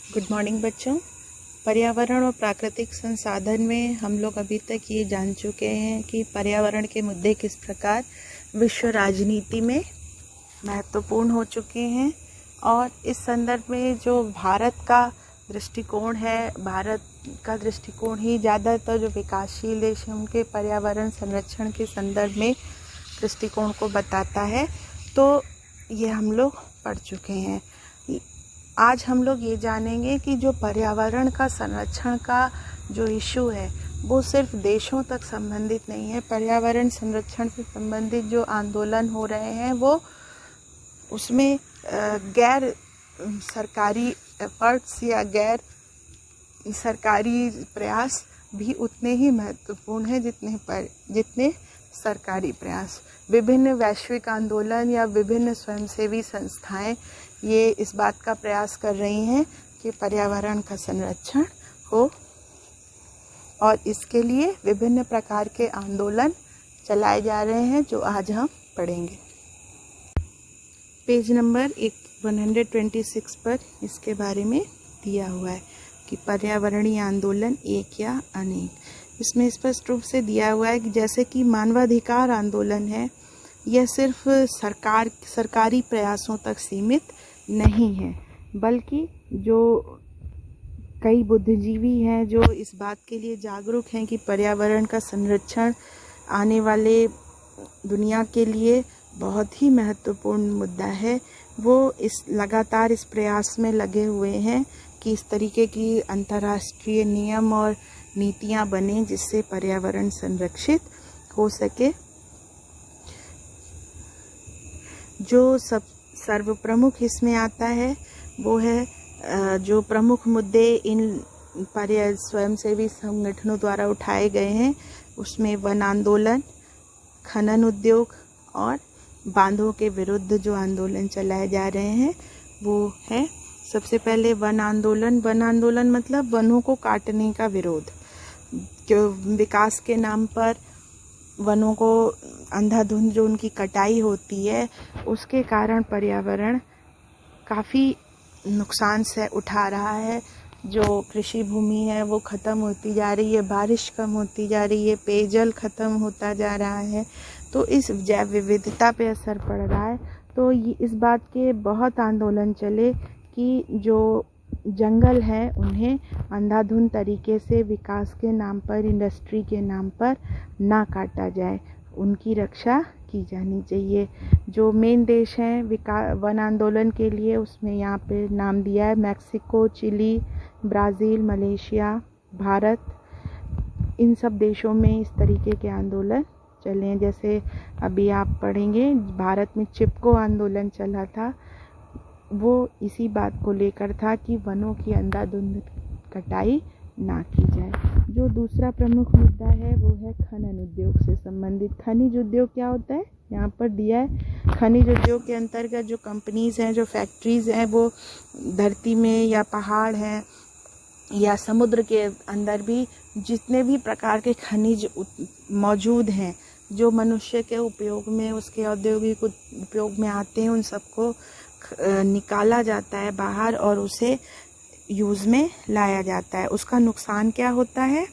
Good morning बच्चों। पर्यावरण और प्राकृतिक संसाधन में हम लोग अभी तक ये जान चुके हैं कि पर्यावरण के मुद्दे किस प्रकार विश्व राजनीति में महत्वपूर्ण हो चुके हैं, और इस संदर्भ में जो भारत का दृष्टिकोण है, भारत का दृष्टिकोण ही ज़्यादातर जो विकासशील देश हैं उनके पर्यावरण संरक्षण के संदर्भ में दृष्टिकोण को बताता है। तो ये हम लोग पढ़ चुके हैं। आज हम लोग ये जानेंगे कि जो पर्यावरण का संरक्षण का जो इशू है वो सिर्फ देशों तक संबंधित नहीं है। पर्यावरण संरक्षण से संबंधित जो आंदोलन हो रहे हैं वो उसमें गैर सरकारी एफर्ट्स या गैर सरकारी प्रयास भी उतने ही महत्वपूर्ण हैं जितने सरकारी प्रयास। विभिन्न वैश्विक आंदोलन या विभिन्न स्वयंसेवी संस्थाएं ये इस बात का प्रयास कर रही हैं कि पर्यावरण का संरक्षण हो, और इसके लिए विभिन्न प्रकार के आंदोलन चलाए जा रहे हैं जो आज हम पढ़ेंगे। पेज नंबर 126 पर इसके बारे में दिया हुआ है कि पर्यावरणीय आंदोलन एक या अनेक। इसमें स्पष्ट रूप से दिया हुआ है कि जैसे कि मानवाधिकार आंदोलन है, यह सिर्फ सरकारी प्रयासों तक सीमित नहीं है, बल्कि जो कई बुद्धिजीवी हैं जो इस बात के लिए जागरूक हैं कि पर्यावरण का संरक्षण आने वाले दुनिया के लिए बहुत ही महत्वपूर्ण मुद्दा है, वो लगातार इस प्रयास में लगे हुए हैं कि इस तरीके की अंतर्राष्ट्रीय नियम और नीतियां बने जिससे पर्यावरण संरक्षित हो सके। जो सर्वप्रमुख इसमें आता है वो है जो प्रमुख मुद्दे इन स्वयंसेवी संगठनों द्वारा उठाए गए हैं, उसमें वन आंदोलन, खनन उद्योग और बांधों के विरुद्ध जो आंदोलन चलाए जा रहे हैं वो है। सबसे पहले वन आंदोलन। वन आंदोलन मतलब वनों को काटने का विरोध। जो विकास के नाम पर वनों को अंधाधुंध जो उनकी कटाई होती है उसके कारण पर्यावरण काफ़ी नुकसान से उठा रहा है। जो कृषि भूमि है वो ख़त्म होती जा रही है, बारिश कम होती जा रही है, पेयजल ख़त्म होता जा रहा है, तो इस जैव विविधता पे असर पड़ रहा है। तो ये इस बात के बहुत आंदोलन चले कि जो जंगल है उन्हें अंधाधुंध तरीके से विकास के नाम पर, इंडस्ट्री के नाम पर ना काटा जाए, उनकी रक्षा की जानी चाहिए। जो मेन देश हैं वन आंदोलन के लिए, उसमें यहाँ पे नाम दिया है Mexico, Chile, Brazil, Malaysia, Bharat. इन सब देशों में इस तरीके के आंदोलन चले हैं। जैसे अभी आप पढ़ेंगे भारत में चिपको आंदोलन चला था, वो इसी बात को लेकर था कि वनों की अंधाधुंध कटाई ना की जाए। जो दूसरा प्रमुख मुद्दा है वो है खनन उद्योग से संबंधित। खनिज उद्योग क्या होता है यहाँ पर दिया है। खनिज उद्योग के अंतर्गत जो कंपनीज़ हैं, जो फैक्ट्रीज़ हैं, वो धरती में या पहाड़ हैं या समुद्र के अंदर भी जितने भी प्रकार के खनिज मौजूद हैं जो मनुष्य के उपयोग में, उसके औद्योगिक उपयोग में आते हैं, उन सबको निकाला जाता है बाहर और उसे यूज़ में लाया जाता है। उसका नुकसान क्या होता है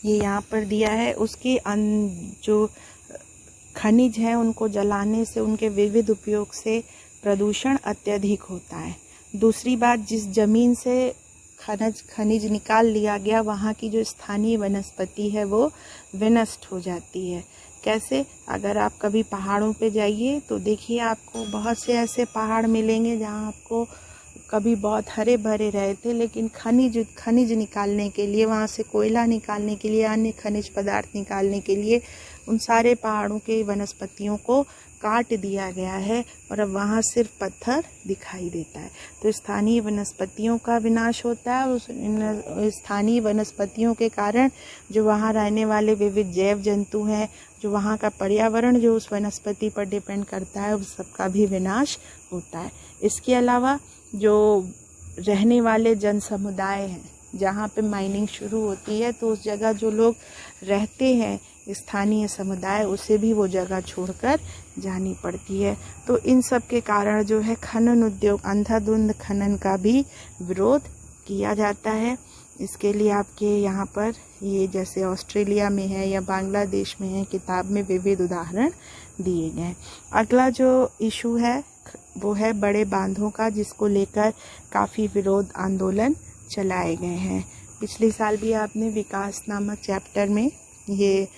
ये यहाँ पर दिया है। उसकी जो खनिज हैं उनको जलाने से, उनके विविध उपयोग से प्रदूषण अत्यधिक होता है। दूसरी बात, जिस जमीन से खनिज निकाल लिया गया वहाँ की जो स्थानीय वनस्पति है वो विनष्ट हो जाती है। कैसे? अगर आप कभी पहाड़ों पे जाइए तो देखिए आपको बहुत से ऐसे पहाड़ मिलेंगे जहाँ आपको कभी बहुत हरे भरे रहे थे, लेकिन खनिज निकालने के लिए, वहाँ से कोयला निकालने के लिए, अन्य खनिज पदार्थ निकालने के लिए उन सारे पहाड़ों के वनस्पतियों को काट दिया गया है और अब वहाँ सिर्फ पत्थर दिखाई देता है। तो स्थानीय वनस्पतियों का विनाश होता है। उस स्थानीय वनस्पतियों के कारण जो वहाँ रहने वाले विविध जैव जंतु हैं, जो वहाँ का पर्यावरण जो उस वनस्पति पर डिपेंड करता है, उस सबका भी विनाश होता है। इसके अलावा जो रहने वाले जन समुदाय हैं, जहाँ पे माइनिंग शुरू होती है तो उस जगह जो लोग रहते हैं स्थानीय समुदाय उसे भी वो जगह छोड़कर जानी पड़ती है। तो इन सब के कारण जो है खनन उद्योग, अंधाधुंध खनन का भी विरोध किया जाता है। इसके लिए आपके यहाँ पर ये जैसे ऑस्ट्रेलिया में है या बांग्लादेश में है, किताब में विविध उदाहरण दिए गए। अगला जो इशू है वो है बड़े बांधों का, जिसको लेकर काफ़ी विरोध आंदोलन चलाए गए हैं। पिछले साल भी आपने विकास नामक चैप्टर में ये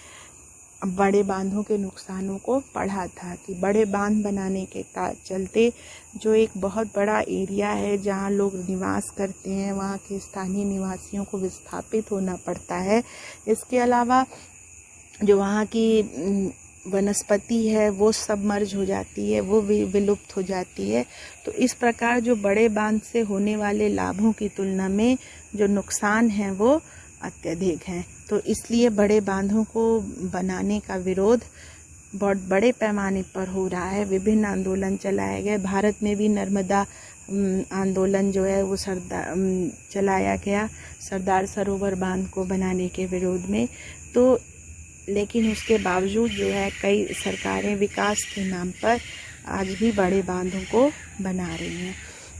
बड़े बांधों के नुकसानों को पढ़ा था कि बड़े बांध बनाने के चलते जो एक बहुत बड़ा एरिया है जहाँ लोग निवास करते हैं, वहाँ के स्थानीय निवासियों को विस्थापित होना पड़ता है। इसके अलावा जो वहाँ की वनस्पति है वो सबमर्ज हो जाती है, वो विलुप्त हो जाती है। तो इस प्रकार जो बड़े बांध से होने वाले लाभों की तुलना में जो नुकसान है वो अत्यधिक हैं। तो इसलिए बड़े बांधों को बनाने का विरोध बहुत बड़े पैमाने पर हो रहा है। विभिन्न आंदोलन चलाए गए। भारत में भी नर्मदा आंदोलन जो है वो चलाया गया सरदार सरोवर बांध को बनाने के विरोध में। तो लेकिन उसके बावजूद जो है कई सरकारें विकास के नाम पर आज भी बड़े बांधों को बना रही हैं।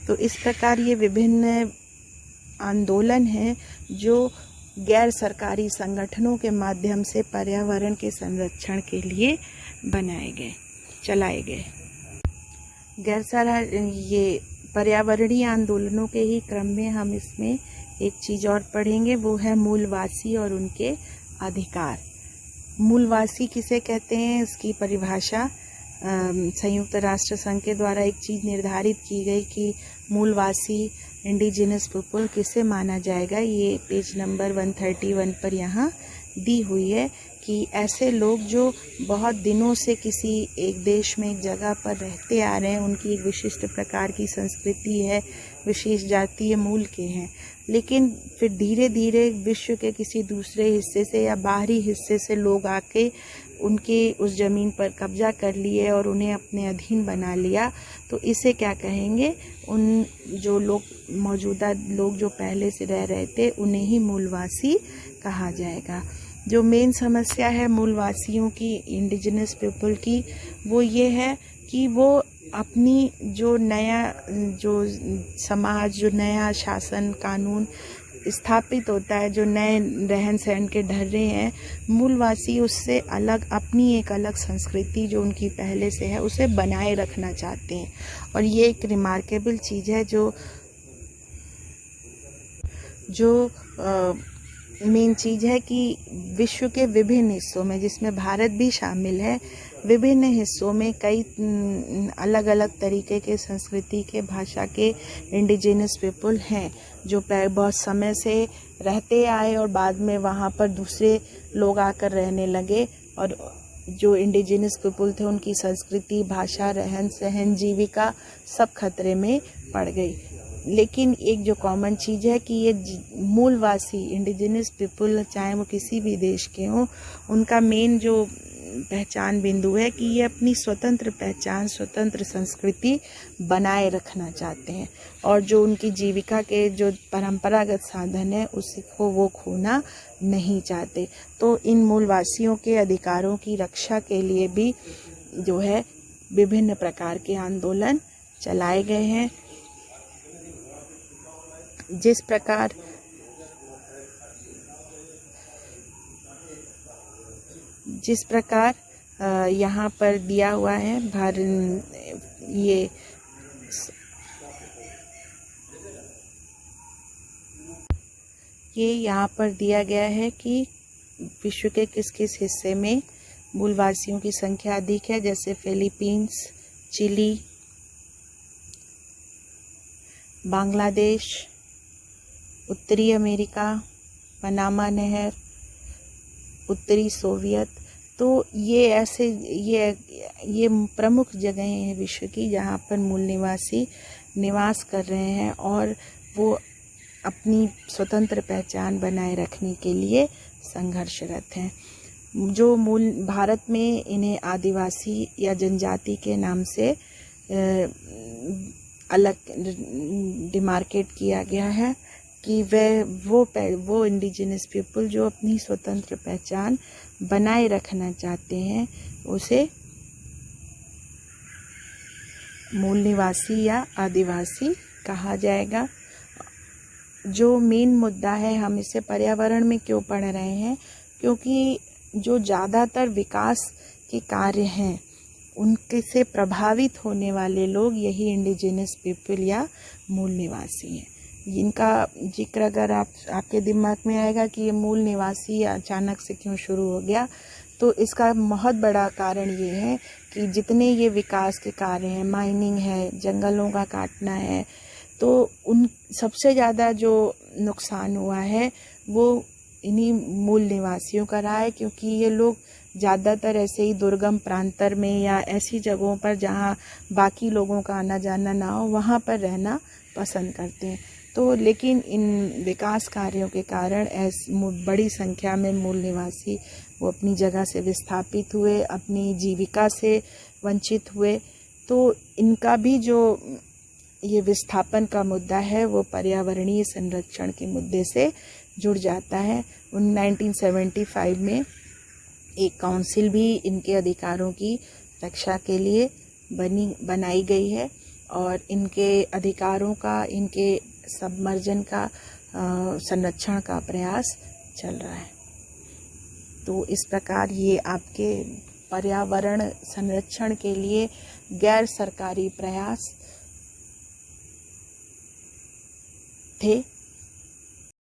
तो इस प्रकार ये विभिन्न आंदोलन हैं जो गैर सरकारी संगठनों के माध्यम से पर्यावरण के संरक्षण के लिए चलाए गए। ये पर्यावरणीय आंदोलनों के ही क्रम में हम इसमें एक चीज़ और पढ़ेंगे, वो है मूलवासी और उनके अधिकार। मूलवासी किसे कहते हैं, इसकी परिभाषा संयुक्त राष्ट्र संघ के द्वारा एक चीज़ निर्धारित की गई कि मूलवासी इंडिजिनस पीपल किसे माना जाएगा। ये पेज नंबर 131 पर यहाँ दी हुई है कि ऐसे लोग जो बहुत दिनों से किसी एक देश में एक जगह पर रहते आ रहे हैं, उनकी एक विशिष्ट प्रकार की संस्कृति है, विशेष जातीय मूल के हैं, लेकिन फिर धीरे धीरे विश्व के किसी दूसरे हिस्से से या बाहरी हिस्से से लोग आके उनके उस ज़मीन पर कब्जा कर लिए और उन्हें अपने अधीन बना लिया। तो इसे क्या कहेंगे, उन जो लोग मौजूदा लोग जो पहले से रह रहे थे उन्हें ही मूलवासी कहा जाएगा। जो मेन समस्या है मूलवासियों की, इंडिजिनस पीपल की, वो ये है कि वो अपनी जो समाज, जो नया शासन कानून स्थापित होता है, जो नए रहन सहन के ढर्रे हैं, मूलवासी उससे अलग अपनी एक अलग संस्कृति जो उनकी पहले से है उसे बनाए रखना चाहते हैं। और ये एक रिमार्केबल चीज़ है जो मेन चीज़ है कि विश्व के विभिन्न हिस्सों में, जिसमें भारत भी शामिल है, विभिन्न हिस्सों में कई अलग अलग तरीके के संस्कृति के, भाषा के इंडिजिनस पीपल हैं जो बहुत समय से रहते आए और बाद में वहाँ पर दूसरे लोग आकर रहने लगे और जो इंडिजिनस पीपल थे उनकी संस्कृति, भाषा, रहन सहन, जीविका सब खतरे में पड़ गई। लेकिन एक जो कॉमन चीज़ है कि ये मूलवासी इंडिजिनस पीपल, चाहे वो किसी भी देश के हों, उनका मेन जो पहचान बिंदु है कि ये अपनी स्वतंत्र पहचान, स्वतंत्र संस्कृति बनाए रखना चाहते हैं और जो उनकी जीविका के जो परंपरागत साधन है उसको वो खोना नहीं चाहते। तो इन मूलवासियों के अधिकारों की रक्षा के लिए भी जो है विभिन्न प्रकार के आंदोलन चलाए गए हैं। जिस प्रकार यहाँ पर दिया हुआ है ये यहाँ पर दिया गया है कि विश्व के किस किस हिस्से में मूलवासियों की संख्या अधिक है, जैसे फिलीपींस, चिली, बांग्लादेश, उत्तरी अमेरिका, पनामा नहर, उत्तरी सोवियत। तो ये प्रमुख जगहें हैं विश्व की जहाँ पर मूल निवासी निवास कर रहे हैं और वो अपनी स्वतंत्र पहचान बनाए रखने के लिए संघर्षरत हैं। जो मूल भारत में इन्हें आदिवासी या जनजाति के नाम से अलग डिमार्केट किया गया है कि वो इंडिजिनस पीपल जो अपनी स्वतंत्र पहचान बनाए रखना चाहते हैं, उसे मूल निवासी या आदिवासी कहा जाएगा। जो मेन मुद्दा है, हम इसे पर्यावरण में क्यों पढ़ रहे हैं, क्योंकि जो ज़्यादातर विकास के कार्य हैं उनके से प्रभावित होने वाले लोग यही इंडिजिनस पीपल या मूल निवासी हैं। इनका जिक्र अगर आपके दिमाग में आएगा कि ये मूल निवासी अचानक से क्यों शुरू हो गया, तो इसका बहुत बड़ा कारण ये है कि जितने ये विकास के कार्य हैं, माइनिंग है, जंगलों का काटना है, तो उन सबसे ज़्यादा जो नुकसान हुआ है वो इन्हीं मूल निवासियों का रहा है, क्योंकि ये लोग ज़्यादातर ऐसे ही दुर्गम प्रांतर में या ऐसी जगहों पर जहाँ बाकी लोगों का आना जाना ना हो, वहाँ पर रहना पसंद करते हैं। तो लेकिन इन विकास कार्यों के कारण बड़ी संख्या में मूल निवासी वो अपनी जगह से विस्थापित हुए, अपनी जीविका से वंचित हुए। तो इनका भी जो ये विस्थापन का मुद्दा है वो पर्यावरणीय संरक्षण के मुद्दे से जुड़ जाता है। 1975 में एक काउंसिल भी इनके अधिकारों की रक्षा के लिए बनाई गई है और इनके अधिकारों का, इनके सबमर्जन का संरक्षण का प्रयास चल रहा है। तो इस प्रकार ये आपके पर्यावरण संरक्षण के लिए गैर सरकारी प्रयास थे।